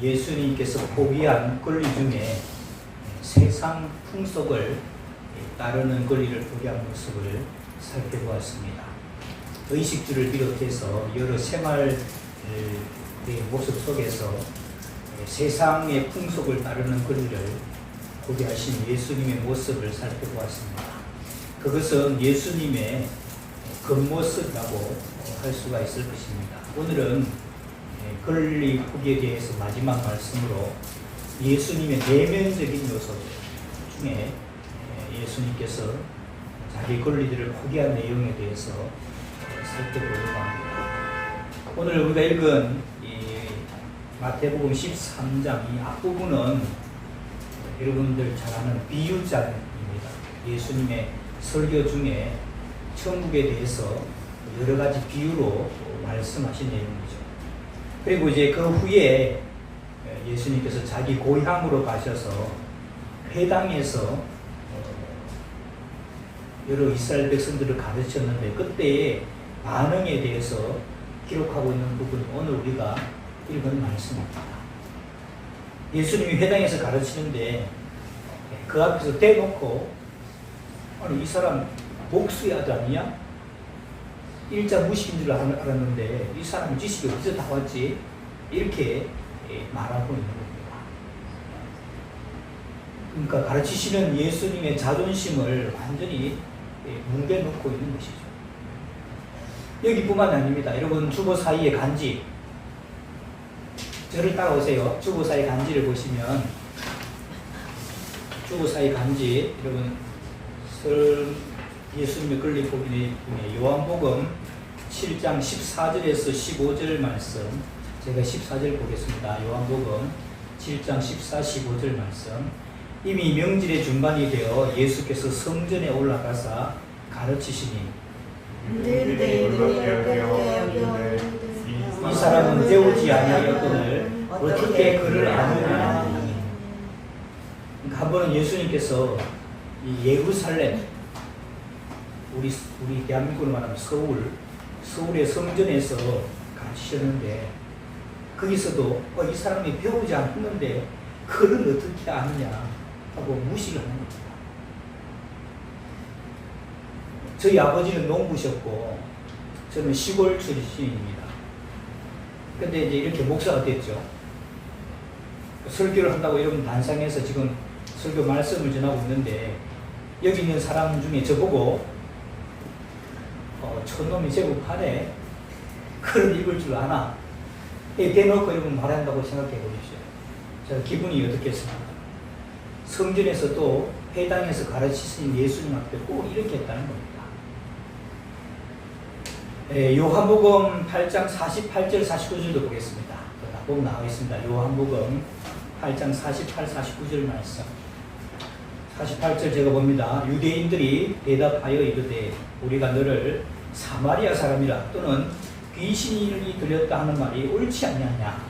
예수님께서 포기한 권리 중에 세상 풍속을 따르는 권리를 포기한 모습을 살펴보았습니다. 의식주를 비롯해서 여러 생활의 모습 속에서 세상의 풍속을 따르는 권리를 포기하신 예수님의 모습을 살펴보았습니다. 그것은 예수님의 겉모습이라고 할 수가 있을 것입니다. 오늘은 권리 포기에 대해서 마지막 말씀으로 예수님의 내면적인 요소 중에 예수님께서 자기 권리들을 포기한 내용에 대해서 살펴보려고 합니다. 오늘 우리가 읽은 이 마태복음 13장 이 앞부분은 여러분들 잘 아는 비유장입니다. 예수님의 설교 중에 천국에 대해서 여러 가지 비유로 말씀하신 내용이죠. 그리고 이제 그 후에 예수님께서 자기 고향으로 가셔서 회당에서 여러 이스라엘 백성들을 가르쳤는데 그때의 반응에 대해서 기록하고 있는 부분 오늘 우리가 읽은 말씀입니다. 예수님이 회당에서 가르치는데 그 앞에서 대놓고 아니 이 사람 목수의 아들 아니냐? 일자 무식인 줄 알았는데 이 사람 지식이 어디서 다 왔지? 이렇게 말하고 있는 겁니다. 그러니까 가르치시는 예수님의 자존심을 완전히 뭉개놓고 있는 것이죠. 여기뿐만 아닙니다. 여러분 주보 사이의 간지 저를 따라오세요. 주보 사이 간지를 보시면 주보 사이 간지 여러분 예수님의 권리 포기 중에 요한복음 7장 14절에서 15절 말씀 제가 14절 보겠습니다. 요한복음 7장 14, 15절 말씀 이미 명절의 중반이 되어 예수께서 성전에 올라가사 가르치시니 이 사람은 배우지 아니하였거늘 어떻게 그를 아느냐. 한 번은 예수님께서 이 예루살렘 우리 대한민국으로 말하면 서울의 성전에서 가르치셨는데 거기서도 이 사람이 배우지 않았는데 그를 어떻게 아느냐 하고 무시를 하는 겁니다. 저희 아버지는 농부셨고 저는 시골 출신입니다. 근데 이제 이렇게 목사가 됐죠. 설교를 한다고 여러분 단상에서 지금 설교 말씀을 전하고 있는데 여기 있는 사람 중에 저보고 촌놈이 제국하네 그런 읽을 줄 아나 대놓고 여러분 말한다고 생각해 보십시오. 제가 기분이 어떻겠습니까? 성전에서 또 회당에서 가르치신 예수님 앞에 꼭 이렇게 했다는 겁니다. 요한복음 8장 48절 49절도 보겠습니다. 꼭 나와 있습니다. 요한복음 8장 48, 49절 말씀 48절 제가 봅니다. 유대인들이 대답하여 이르되 우리가 너를 사마리아 사람이라 또는 귀신이 들렸다 하는 말이 옳지 아니하냐.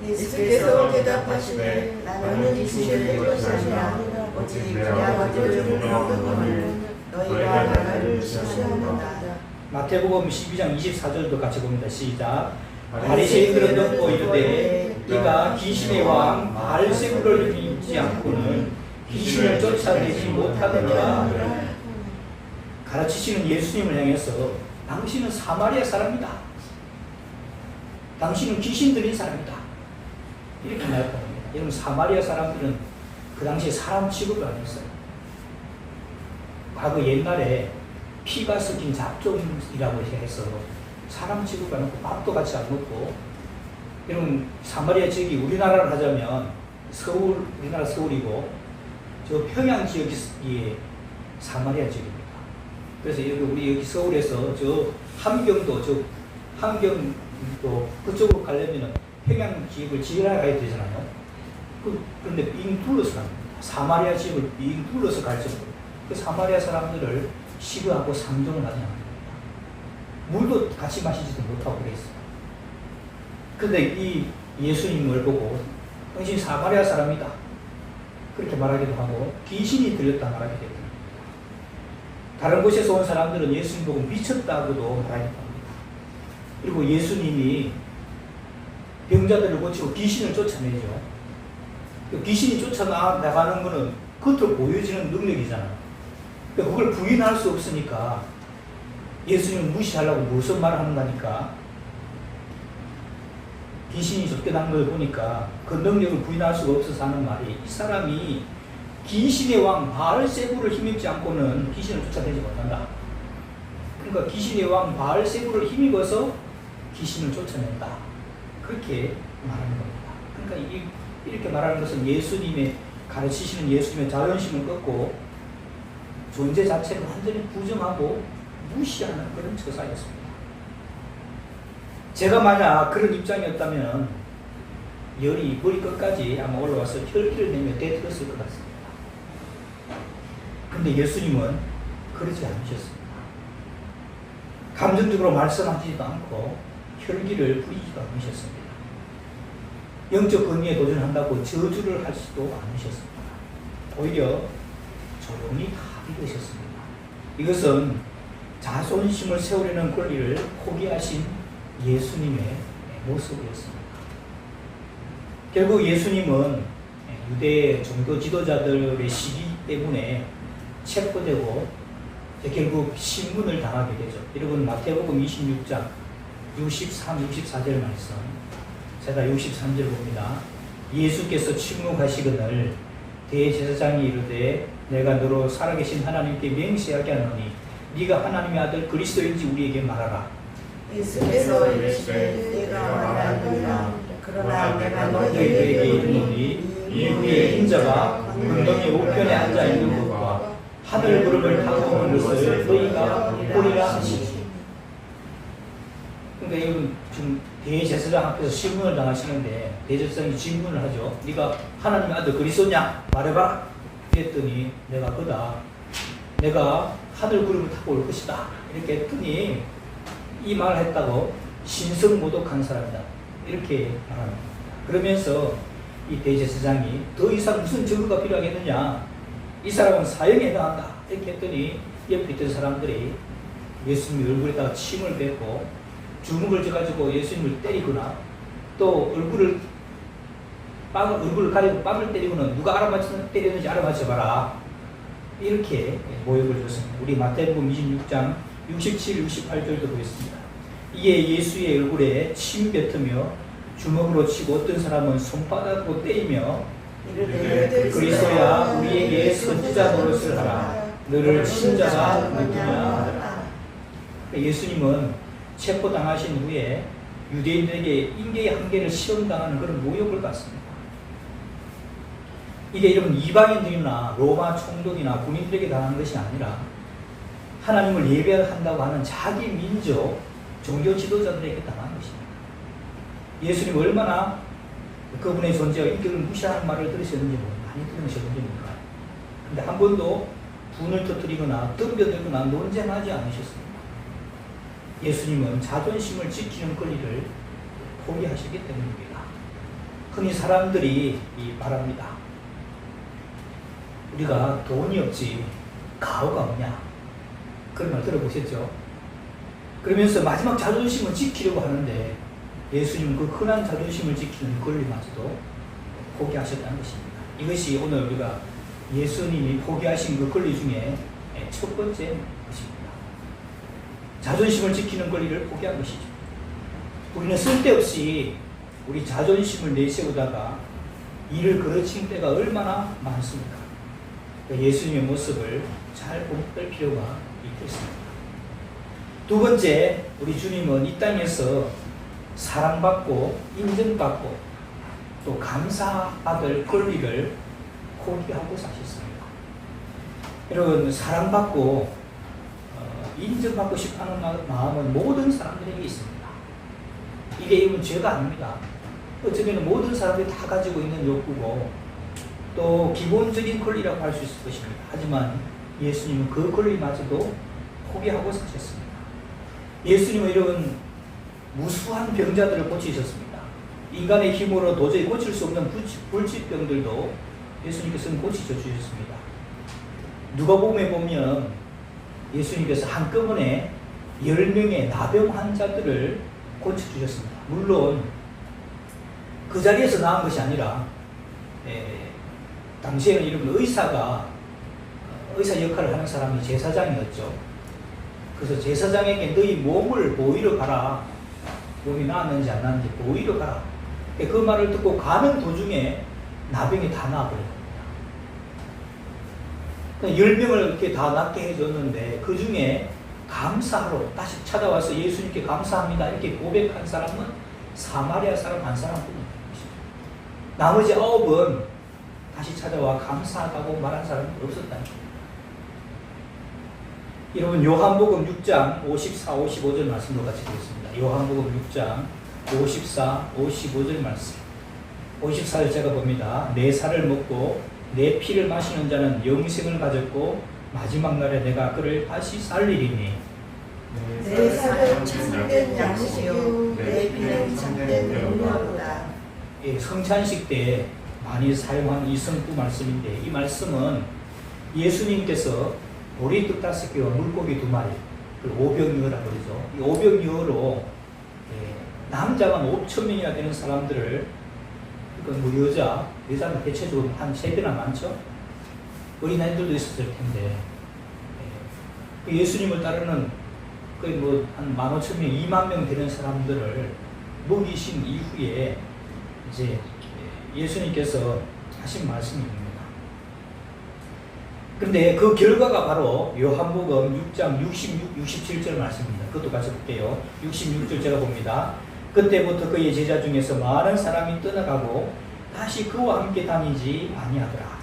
예수께서 대답하시되 나는 귀신을 들린 것이 아니라 오직 내 아버지를 부르거늘 너희가 나를 시시하는도다. 마태복음 12장 24절도 같이 봅니다. 시작. 바리새인들은 듣고 이르되 이가 귀신의 왕 바알세불을 믿지 않고는 귀신을 쫓아내지 못하느니라. 가르치시는 예수님을 향해서 당신은 사마리아 사람이다. 당신은 귀신 들린 사람이다. 이렇게 말했다고 합니다. 여러분 사마리아 사람들은 그 당시에 사람 취급을 안 했어요. 과거 옛날에 피가 섞인 잡종이라고 해서 사람 취급 안 하고 밥도 같이 안 먹고 여러분 사마리아 지역이 우리나라를 하자면 우리나라 서울이고 저 평양 지역이 사마리아 지역입니다. 그래서 우리 여기 서울에서 저 함경도 그쪽으로 가려면 평양 지역을 지나가야 되잖아요. 그런데 빙 둘러서 갑니다. 사마리아 지역을 빙 둘러서 갈 정도로 그 사마리아 사람들을 싫어하고 상종을 하지 않습니다. 물도 같이 마시지도 못하고 그랬어요. 근데 이 예수님을 보고 당신 사마리아 사람이다 그렇게 말하기도 하고 귀신이 들렸다 말하기도 합니다. 다른 곳에서 온 사람들은 예수님 보고 미쳤다고도 말하기도 합니다. 그리고 예수님이 병자들을 고치고 귀신을 쫓아내죠. 그 귀신이 쫓아나가는 거는 겉으로 보여지는 능력이잖아요. 그러니까 그걸 부인할 수 없으니까 예수님을 무시하려고 무슨 말을 하는가니까 귀신이 쫓겨난 걸 보니까 그 능력을 부인할 수가 없어서 하는 말이 이 사람이 귀신의 왕 바알세부를 힘입지 않고는 귀신을 쫓아내지 못한다. 그러니까 귀신의 왕 바알세부를 힘입어서 귀신을 쫓아낸다. 그렇게 말하는 겁니다. 그러니까 이렇게 말하는 것은 예수님의 가르치시는 예수님의 자존심을 꺾고 존재 자체를 완전히 부정하고 무시하는 그런 처사였습니다. 제가 만약 그런 입장이었다면 열이 머리 끝까지 아마 올라와서 혈기를 내며 대들었을 것 같습니다. 근데 예수님은 그러지 않으셨습니다. 감정적으로 말씀하지도 않고 혈기를 부리지도 않으셨습니다. 영적 권위에 도전한다고 저주를 하지도 않으셨습니다. 오히려 조용히 합의하셨습니다. 이것은 자존심을 세우려는 권리를 포기하신 예수님의 모습이었습니다. 결국 예수님은 유대 종교 지도자들의 시기 때문에 체포되고 결국 신문을 당하게 되죠. 여러분 마태복음 26장 63, 64절 말씀, 제가 63절 봅니다. 예수께서 침묵하시거늘 대제사장이 이르되 내가 너로 살아계신 하나님께 맹세하게 하노니 네가 하나님의 아들 그리스도인지 우리에게 말하라. 예수께서 이르시되 내가 말하노라. 그러나 내가 너희에게 이르노니 이후에 인자가 운동의 우편에 앉아 있는 것과 하늘 구름을 타고 오는 것을 너희가 보리라 하시니. 그러니까 여러분 지금 대제사장 앞에서 신문을 당하시는데 대제사장이 질문을 하죠. 네가 하나님의 아들 그리스도냐? 말해봐. 그랬더니 내가 그다. 내가 하늘 구름을 타고 올 것이다. 이렇게 했더니 이 말을 했다고 신성모독한 사람이다. 이렇게 말합니다. 그러면서 이 대제사장이 더 이상 무슨 증거가 필요하겠느냐? 이 사람은 사형에 해당한다. 이렇게 했더니 옆에 있던 사람들이 예수님 얼굴에다가 침을 뱉고 주먹을 쥐가지고 예수님을 때리거나 또 얼굴을 가리고 뺨을 때리고는 누가 알아맞혀 때렸는지 알아맞혀봐라. 이렇게 모욕을 줬습니다. 우리 마태복음 26장 67, 68절도 보겠습니다. 이에 예수의 얼굴에 침 뱉으며 주먹으로 치고 어떤 사람은 손바닥으로 때리며 그리스도야 우리에게 선지자 노릇을 하라. 너를 신자가 누구냐? 예수님은 체포당하신 후에 유대인들에게 인계의 한계를 시험당하는 그런 모욕을 받습니다. 이게 여러분 이방인들이나 로마 총독이나 군인들에게 당하는 것이 아니라 하나님을 예배한다고 하는 자기 민족 종교 지도자들에게 당한 것입니다. 예수님 얼마나 그분의 존재와 인격을 무시하는 말을 들으셨는지 많이 들으셨는지 몰라요. 근데 한 번도 분을 터뜨리거나 덤벼들거나 논쟁하지 않으셨습니다. 예수님은 자존심을 지키는 권리를 포기하시기 때문입니다. 흔히 사람들이 말합니다. 우리가 돈이 없지 가오가 없냐? 그런 말 들어보셨죠? 그러면서 마지막 자존심을 지키려고 하는데 예수님은 그 흔한 자존심을 지키는 권리마저도 포기하셨다는 것입니다. 이것이 오늘 우리가 예수님이 포기하신 그 권리 중에 첫 번째 것입니다. 자존심을 지키는 권리를 포기한 것이죠. 우리는 쓸데없이 우리 자존심을 내세우다가 이를 그르친 때가 얼마나 많습니까? 예수님의 모습을 잘 볼 필요가 있겠습니다. 두 번째, 우리 주님은 이 땅에서 사랑받고 인정받고 또 감사받을 권리를 포기하고 사셨습니다. 여러분, 사랑받고 인정받고 싶어하는 마음은 모든 사람들에게 있습니다. 이게 여러분 죄가 아닙니다. 어쩌면 모든 사람들이 다 가지고 있는 욕구고 또 기본적인 권리라고 할 수 있을 것입니다. 하지만 예수님은 그 권리마저도 포기하고 사셨습니다. 예수님은 이런 무수한 병자들을 고치셨습니다. 인간의 힘으로 도저히 고칠 수 없는 불치병들도 예수님께서는 고치셔 주셨습니다. 누가복음에 보면 예수님께서 그 자리에서 나온 것이 아니라 당시에는 이런 의사 역할을 하는 사람이 제사장이었죠. 그래서 제사장에게 너희 몸을 보이러 가라. 몸이 나았는지 안 나았는지 보이러 가라. 그 말을 듣고 가는 도중에 나병이 다 나아버린 겁니다. 10명을 이렇게 다 낫게 해줬는데 그 중에 감사로 다시 찾아와서 예수님께 감사합니다 이렇게 고백한 사람은 사마리아 사람 한 사람뿐입니다. 나머지 9은 다시 찾아와 감사하다고 말한 사람은 없었다는 거예요. 여러분 요한복음 6장 54, 55절 말씀으로 같이 보겠습니다. 요한복음 6장 54, 55절 말씀. 54절 제가 봅니다. 내 살을 먹고 내 피를 마시는 자는 영생을 가졌고 마지막 날에 내가 그를 다시 살리리니 내 살은 참된 양식이요 내 피는 참된 영양이다. 성찬식 때 많이 사용한 이 성구 말씀인데 이 말씀은 예수님께서 보리떡 5개와 물고기 2마리 그리고 오병이어라고 그러죠. 이 오병이어로 남자만 5,000명이나 되는 사람들을 뭐 여자는 대체적으로 한 3배나 많죠. 어린아이들도 있었을 텐데 예수님을 따르는 거의 뭐 한 15,000명, 2만 명 되는 사람들을 먹이신 이후에 이제 예수님께서 하신 말씀입니다. 그런데 그 결과가 바로 요한복음 6장 66, 67절 말씀입니다. 그것도 같이 볼게요. 66절 제가 봅니다. 그때부터 그의 제자 중에서 많은 사람이 떠나가고 다시 그와 함께 다니지 아니하더라.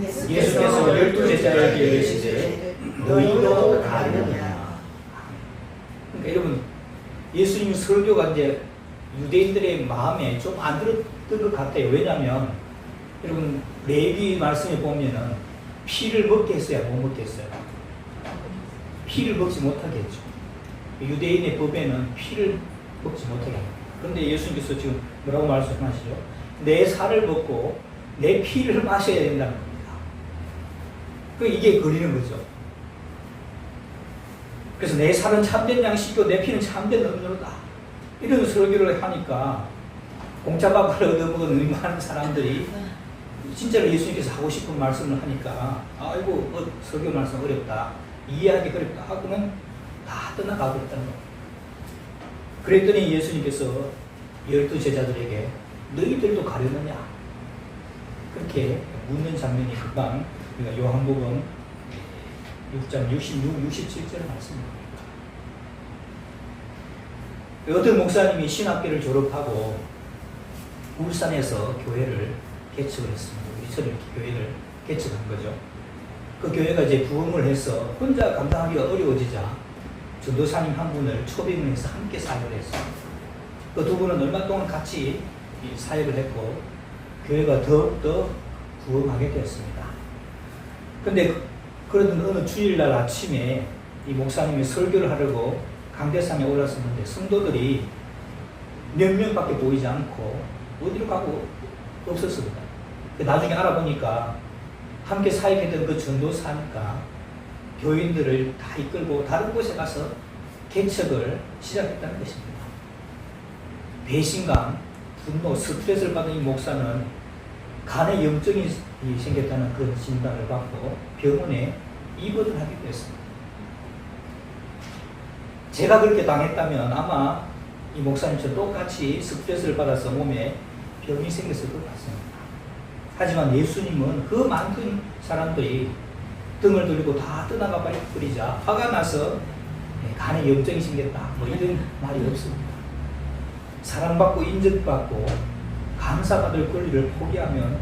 예수께서 12제자에게 이르시되 너희도 가느냐. 그러니까 여러분 예수님 설교가 이제 유대인들의 마음에 좀 안 들었던 것 같아요. 왜냐하면 여러분 레위 말씀에 보면은 피를 먹게 했어야 못 먹게 했어요. 피를 먹지 못하게 했죠. 유대인의 법에는 피를 먹지 못하게 합니다. 그런데 예수님께서 지금 뭐라고 말씀하시죠? 내 살을 먹고 내 피를 마셔야 된다는 겁니다. 이게 거리는 거죠. 그래서 내 살은 참된 양식이고 내 피는 참된 음료다. 이런 설교를 하니까 공짜밥을 얻어먹은 많은 사람들이 진짜로 예수님께서 하고 싶은 말씀을 하니까 아이고 설교 말씀 어렵다. 이해하기 어렵다 하고는 다 떠나가고 있다는 겁니다. 그랬더니 예수님께서 12제자들에게 너희들도 가려느냐? 그렇게 묻는 장면이 금방 우리가 요한복음 6장 66, 67절 말씀입니다. 어떤 목사님이 신학교를 졸업하고 울산에서 교회를 개척을 했습니다. 우리처럼 이렇게 교회를 개척한 거죠. 그 교회가 이제 부흥을 해서 혼자 감당하기가 어려워지자 전도사님 한 분을 초빙을 해서 함께 사역을 했습니다. 그 두 분은 얼마 동안 같이 사역을 했고 교회가 더욱더 부흥하게 되었습니다. 그런데 그러던 어느 주일날 아침에 이 목사님이 설교를 하려고 강대상에 올랐었는데 성도들이 몇 명밖에 보이지 않고 어디로 가고 없었습니다. 나중에 알아보니까 함께 사역했던 그 전도사니까 교인들을 다 이끌고 다른 곳에 가서 개척을 시작했다는 것입니다. 배신감, 분노, 스트레스를 받은 이 목사는 간에 염증이 생겼다는 그런 진단을 받고 병원에 입원을 하게 되었습니다. 제가 그렇게 당했다면 아마 이 목사님처럼 똑같이 스트레스를 받아서 몸에 병이 생겼을 것 같습니다. 하지만 예수님은 그 많은 사람들이 등을 돌리고 다 떠나가 버리자 화가 나서 간에 염증이 생겼다 뭐 이런 말이 없습니다. 사랑받고 인정받고 감사받을 권리를 포기하면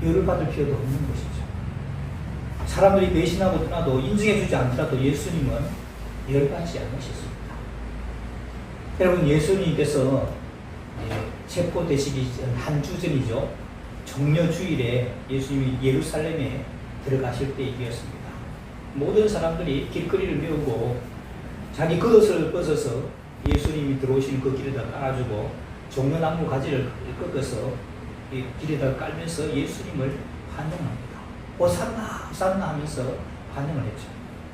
열을 받을 필요도 없는 것이죠. 사람들이 배신하고 떠나도 인정해주지 않더라도 예수님은 열받지 않으셨습니다. 여러분 예수님께서 체포되시기 전 한 주 전이죠. 종려주일에 예수님이 예루살렘에 들어가실 때 일이었습니다. 모든 사람들이 길거리를 메우고 자기 겉옷을 벗어서 예수님이 들어오시는 그 길에다 깔아주고 종려나무 가지를 꺾어서 길에다 깔면서 예수님을 환영합니다. 호산나 호산나 하면서 환영을 했죠.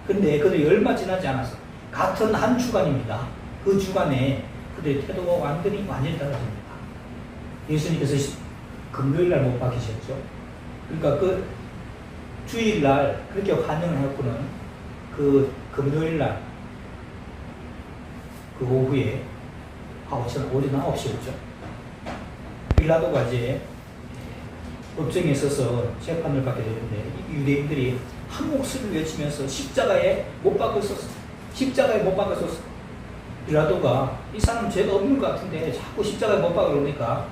그런데 그들이 얼마 지나지 않아서 같은 한 주간입니다. 그 주간에 그들의 태도가 완전히 달라집니다. 예수님께서 금요일날 못 박히셨죠. 그러니까 그 주일날 그렇게 환영을 했고는 그 금요일날 그 오후에 오전 9시였죠. 빌라도가 이제 법정에 서서 재판을 받게 되는데 유대인들이 한 목소리를 외치면서 십자가에 못 박으소서, 십자가에 못 박으소서. 빌라도가 이 사람 죄가 없는 것 같은데 자꾸 십자가에 못 박으려니까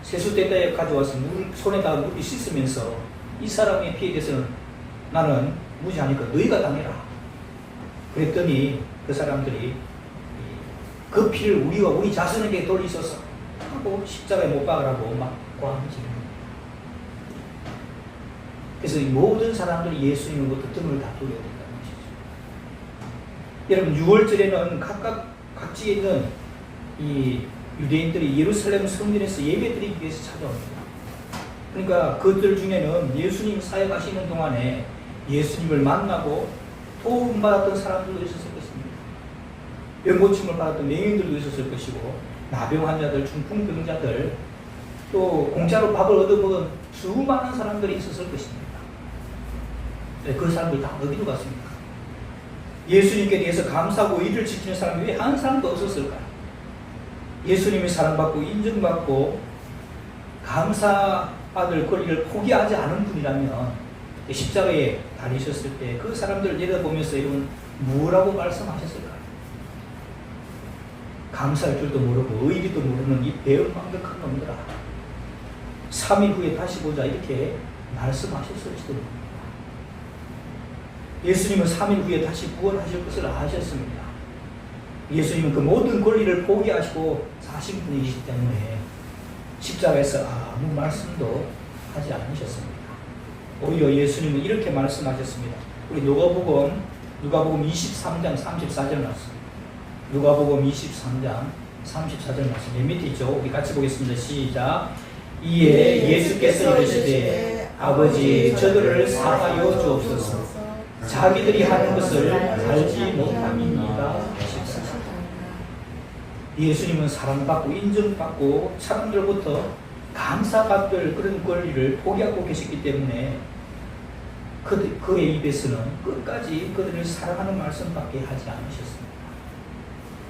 세수대에 가져와서 손에다가 물이 씻으면서 이 사람의 피해에 대해서는 나는 무지하니까 너희가 당해라. 그랬더니 그 사람들이 그 피를 우리와 우리 자손에게 돌리소서 하고 십자가에 못 박으라고 막 고함지는. 그래서 이 모든 사람들이 예수님으로부터 등을 다 돌려야 된다는 것이죠. 여러분 6월절에는 각각 각지에 있는 이 유대인들이 예루살렘 성전에서 예배드리기 위해서 찾아옵니다. 그러니까 그들 중에는 예수님 사역하시는 동안에 예수님을 만나고 도움받았던 사람들도 있었을 것입니다. 병고침을 받았던 맹인들도 있었을 것이고 나병 환자들, 중풍병자들, 또 공짜로 밥을 얻어먹은 수많은 사람들이 있었을 것입니다. 그 사람들 다 어디로 갔습니까? 예수님께 대해서 감사하고 의를 지키는 사람이 왜 한 사람도 없었을까요? 예수님이 사랑받고 인정받고 감사받을 권리를 포기하지 않은 분이라면 십자가에 달리셨을 때 그 사람들을 내려보면서 여러분 뭐라고 말씀하셨을까요? 감사할 줄도 모르고 의리도 모르는 이 배은망덕한 놈들아 3일 후에 다시 보자 이렇게 말씀하셨을지도 모릅니다. 예수님은 3일 후에 다시 구원하실 것을 아셨습니다. 예수님은 그 모든 권리를 포기하시고 사신 분이시기 때문에 십자가에서 아무 말씀도 하지 않으셨습니다. 오히려 예수님은 이렇게 말씀하셨습니다. 우리 누가복음 23장 34절 말씀. 누가복음 23장 34절 말씀. 맨 밑에 있죠. 우리 같이 보겠습니다. 시작. 이에 예수께서 이르시되 아버지 저들을 사하여 주옵소서. 자기들이 하는 것을 알지 못함이니이다. 예수님은 사랑받고 인정받고 사람들로부터 감사받을 그런 권리를 포기하고 계셨기 때문에 그의 입에서는 끝까지 그들을 사랑하는 말씀밖에 하지 않으셨습니다.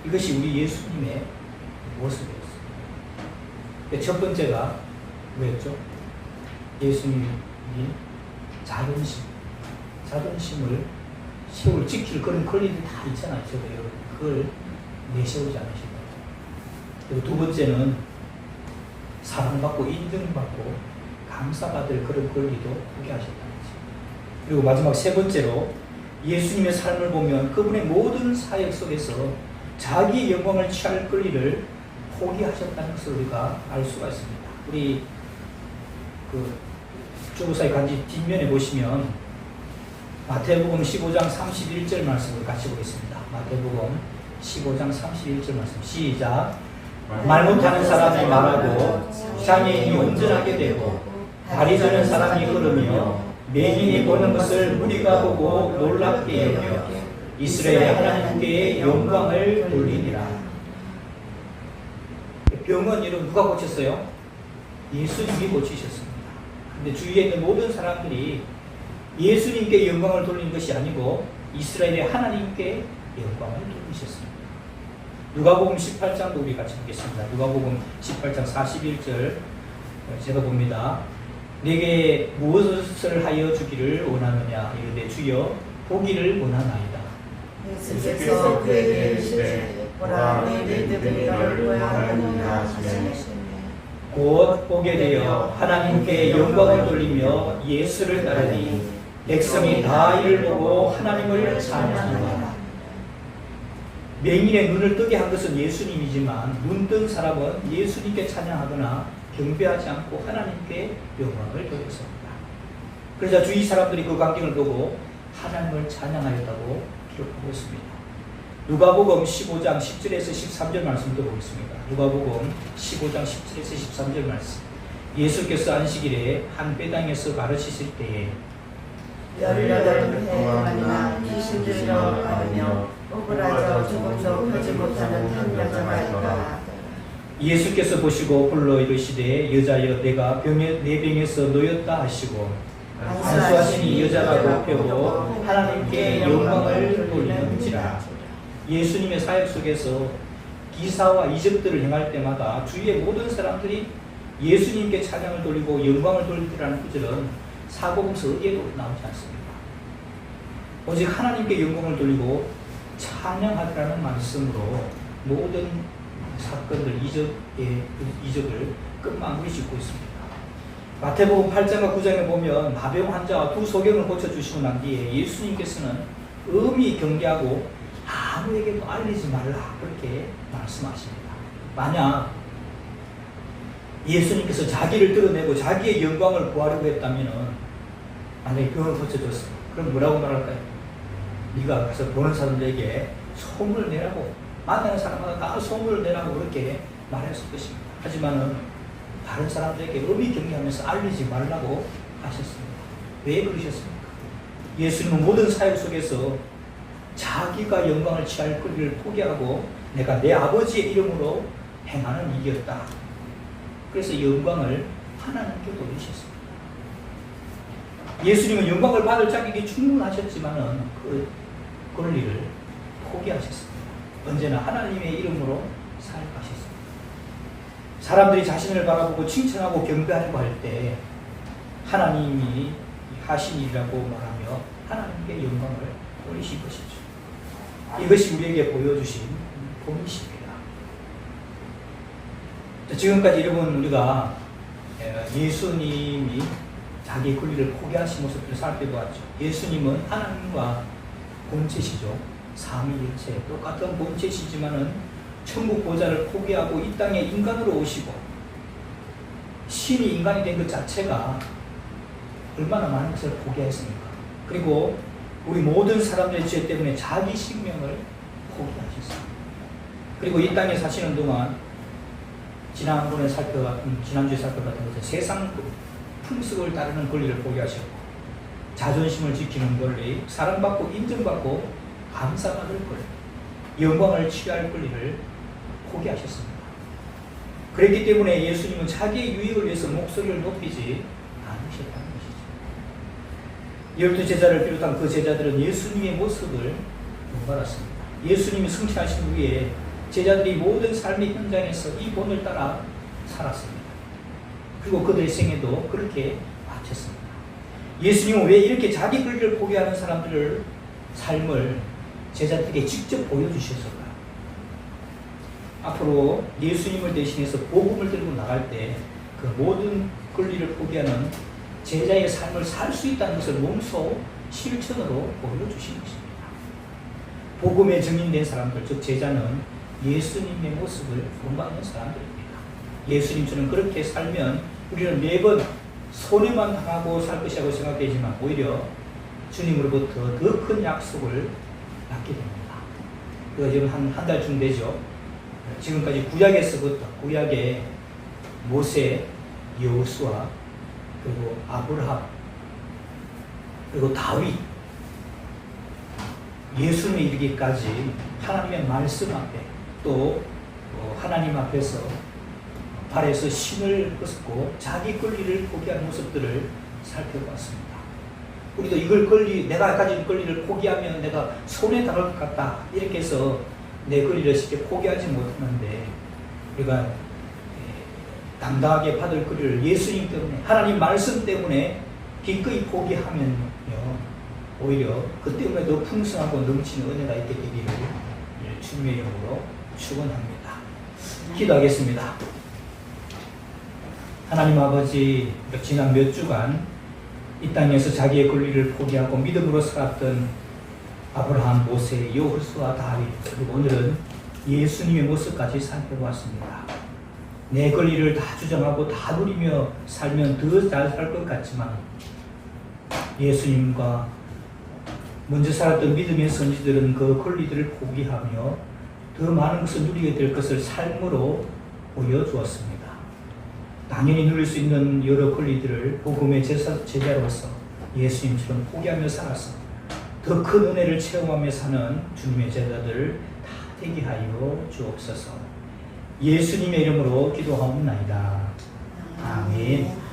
이것이 우리 예수님의 모습이었습니다. 첫 번째가 뭐였죠? 예수님이 자존심을 지킬 그런 권리들이 다 있잖아요. 저도 여러분 그걸 내세우지 않으신 거죠. 그리고 두 번째는 사랑받고 인정받고 감사받을 그런 권리도 포기하셨다는 거죠. 그리고 마지막 세 번째로 예수님의 삶을 보면 그분의 모든 사역 속에서 자기의 영광을 취할 권리를 포기하셨다는 것을 우리가 알 수가 있습니다. 우리 주보사의 간지 뒷면에 보시면 마태복음 15장 31절 말씀을 같이 보겠습니다. 마태복음 15장 31절 말씀 시작. 말 못하는 사람이 말하고 장애인이 운전하게 되고 다리 저는 사람이 걸으며 맹인이 보는 것을 우리가 보고 놀랍게 여겨 이스라엘 하나님께 영광을 돌리니라. 병은 여러분 누가 고쳤어요? 예수님이 고치셨습니다. 근데 주위에 있는 모든 사람들이 예수님께 영광을 돌리는 것이 아니고 이스라엘의 하나님께 영광을 돌리셨습니다. 누가복음 18장도 우리 같이 보겠습니다. 누가복음 18장 41절 제가 봅니다. 내게 무엇을 하여 주기를 원하느냐 이르되 주여 보기를 원하나이다. 예수께서 그에게 이르시되 보라 내 믿음이 너를 구하느니라 하시니 곧 보게 되어 하나님께 영광을 돌리며 예수를 따르니 백성이 다 이를 보고 하나님을 찬양하라. 맹인의 눈을 뜨게 한 것은 예수님이지만 눈 뜬 사람은 예수님께 찬양하거나 경배하지 않고 하나님께 영광을 돌렸습니다. 그러자 주위 사람들이 그 광경을 보고 하나님을 찬양하였다고 기록하고 있습니다. 누가복음 15장 10절에서 13절 말씀도 보겠습니다. 누가복음 15장 10절에서 13절 말씀. 예수께서 안식일에 한 배당에서 가르치실 때에 18해 동안이나 귀신들이 나오며 오그라져 조금도 하지 못하는 한 여자가 있더라. 예수께서 보시고 불러 이르시되 여자여 내가 내 병에서 놓였다 하시고 안수하시니 여자가 높여고 하나님께 영광을 돌리는지라. 예수님의 사역 속에서 기사와 이적들을 행할 때마다 주위의 모든 사람들이 예수님께 찬양을 돌리고 영광을 돌리라는 구절은 사복음서 어디에도 나오지 않습니다. 오직 하나님께 영광을 돌리고 찬양하라는 말씀으로 모든 사건들, 이적을 끝마무리 짓고 있습니다. 마태복음 8장과 9장에 보면 마병 환자와 두 소경을 고쳐주시고 난 뒤에 예수님께서는 엄히 경계하고 아무에게도 알리지 말라 그렇게 말씀하십니다. 만약 예수님께서 자기를 드러내고 자기의 영광을 구하려고 했다면 만약에 병을 고쳐줬어. 그럼 뭐라고 말할까요? 네가 가서 보는 사람들에게 소문을 내라고, 만나는 사람마다 다 소문을 내라고 그렇게 말했을 것입니다. 하지만은 다른 사람들에게 엄히 경계하면서 알리지 말라고 하셨습니다. 왜 그러셨습니까? 예수님은 모든 사역 속에서 자기가 영광을 취할 거리를 포기하고 내가 내 아버지의 이름으로 행하는 일이었다. 그래서 영광을 하나님께 돌리셨습니다. 예수님은 영광을 받을 자격이 충분하셨지만은 그 권리를 포기하셨습니다. 언제나 하나님의 이름으로 사역하셨습니다. 사람들이 자신을 바라보고 칭찬하고 경배하려고 할 때 하나님이 하신 일이라고 말하며 하나님께 영광을 돌리신 것이죠. 이것이 우리에게 보여주신 본이십니다. 지금까지 여러분 우리가 예수님이 자기 권리를 포기하신 모습을 살펴보았죠. 예수님은 하나님과 본체시죠. 삼위일체 똑같은 본체시지만은 천국 보좌를 포기하고 이 땅에 인간으로 오시고 신이 인간이 된 것 자체가 얼마나 많은 것을 포기했습니까? 그리고 우리 모든 사람들의 죄 때문에 자기 생명을 포기하셨습니다. 그리고 이 땅에 사시는 동안 지난주에 살펴봤던 것은 세상 풍습을 따르는 권리를 포기하셨고 자존심을 지키는 권리, 사랑받고 인정받고 감사받을 권리, 영광을 취할 권리를 포기하셨습니다. 그렇기 때문에 예수님은 자기의 유익을 위해서 목소리를 높이지 않으셨다는 것이죠. 12제자를 비롯한 그 제자들은 예수님의 모습을 본받았습니다. 예수님이 승천하신 후에 제자들이 모든 삶의 현장에서 이 본을 따라 살았습니다. 그리고 그들의 생애도 그렇게 마쳤습니다. 예수님은 왜 이렇게 자기 권리를 포기하는 사람들을 삶을 제자들에게 직접 보여주셨을까요? 앞으로 예수님을 대신해서 복음을 들고 나갈 때 그 모든 권리를 포기하는 제자의 삶을 살 수 있다는 것을 몸소 실천으로 보여주신 것입니다. 복음에 증인된 사람들, 즉 제자는 예수님의 모습을 본받는 사람들입니다. 예수님처럼 그렇게 살면 우리는 매번 손해만 당하고 살 것이라고 생각되지만 오히려 주님으로부터 더 큰 약속을 받게 됩니다. 그거 지금 한 달쯤 되죠. 지금까지 구약에서부터 구약의 모세, 여호수아, 그리고 아브라함, 그리고 다윗, 예수님에 이르기까지 하나님의 말씀 앞에 또 하나님 앞에서 발에서 신을 벗고 자기 권리를 포기한 모습들을 살펴봤습니다. 우리도 내가 가진 권리를 포기하면 내가 손해 당할 것 같다 이렇게 해서 내 권리를 쉽게 포기하지 못하는데 우리가 당당하게 받을 권리를 예수님 때문에 하나님 말씀 때문에 기꺼이 포기하면요 오히려 그 때문에 더 풍성하고 넘치는 은혜가 있게 되기를 주님의 이름으로 축원합니다. 기도하겠습니다. 하나님 아버지, 지난 몇 주간 이 땅에서 자기의 권리를 포기하고 믿음으로 살았던 아브라함, 모세, 여호수아, 다윗, 그리고 오늘은 예수님의 모습까지 살펴보았습니다. 내 권리를 다 주장하고 다 누리며 살면 더 잘 살 것 같지만 예수님과 먼저 살았던 믿음의 선지들은 그 권리들을 포기하며 더 많은 것을 누리게 될 것을 삶으로 보여주었습니다. 당연히 누릴 수 있는 여러 권리들을 복음의 제자로서 예수님처럼 포기하며 살아서 더 큰 은혜를 체험하며 사는 주님의 제자들 다 되게 하여 주옵소서. 예수님의 이름으로 기도하옵나이다. 아멘.